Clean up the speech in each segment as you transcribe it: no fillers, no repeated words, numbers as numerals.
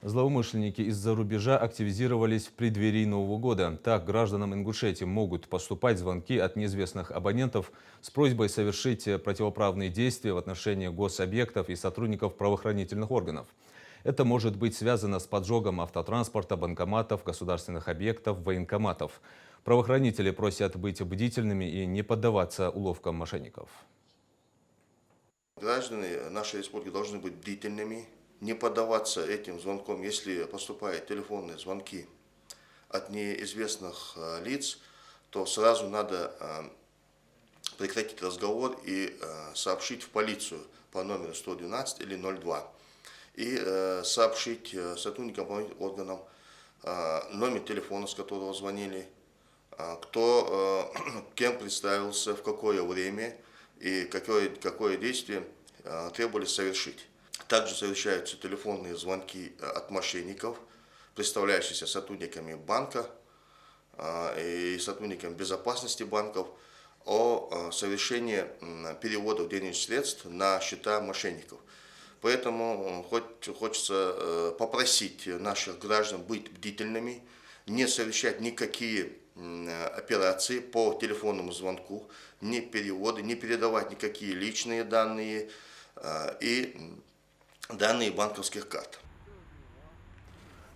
Злоумышленники из-за рубежа активизировались в преддверии Нового года. Так, гражданам Ингушетии могут поступать звонки от неизвестных абонентов с просьбой совершить противоправные действия в отношении гособъектов и сотрудников правоохранительных органов. Это может быть связано с поджогом автотранспорта, банкоматов, государственных объектов, военкоматов. Правоохранители просят быть бдительными и не поддаваться уловкам мошенников. Граждане нашей республики должны быть бдительными, не поддаваться этим звонкам. Если поступают телефонные звонки от неизвестных лиц, то сразу надо прекратить разговор и сообщить в полицию по номеру 112 или 02. И сообщить сотрудникам органам номер телефона, с которого звонили, кем представился, в какое время и какое действие требовались совершить. Также совершаются телефонные звонки от мошенников, представляющихся сотрудниками банка и сотрудниками безопасности банков, о совершении переводов денежных средств на счета мошенников. Поэтому хочется попросить наших граждан быть бдительными, не совершать никакие операции по телефонному звонку, ни переводы, не передавать никакие личные данные и данные банковских карт.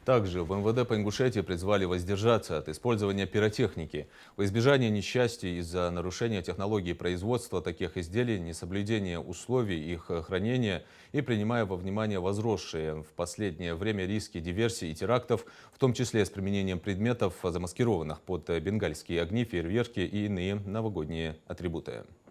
Также в МВД по Ингушетии призвали воздержаться от использования пиротехники. Во избежание несчастий из-за нарушения технологии производства таких изделий, несоблюдения условий их хранения и принимая во внимание возросшие в последнее время риски диверсий и терактов, в том числе с применением предметов, замаскированных под бенгальские огни, фейерверки и иные новогодние атрибуты.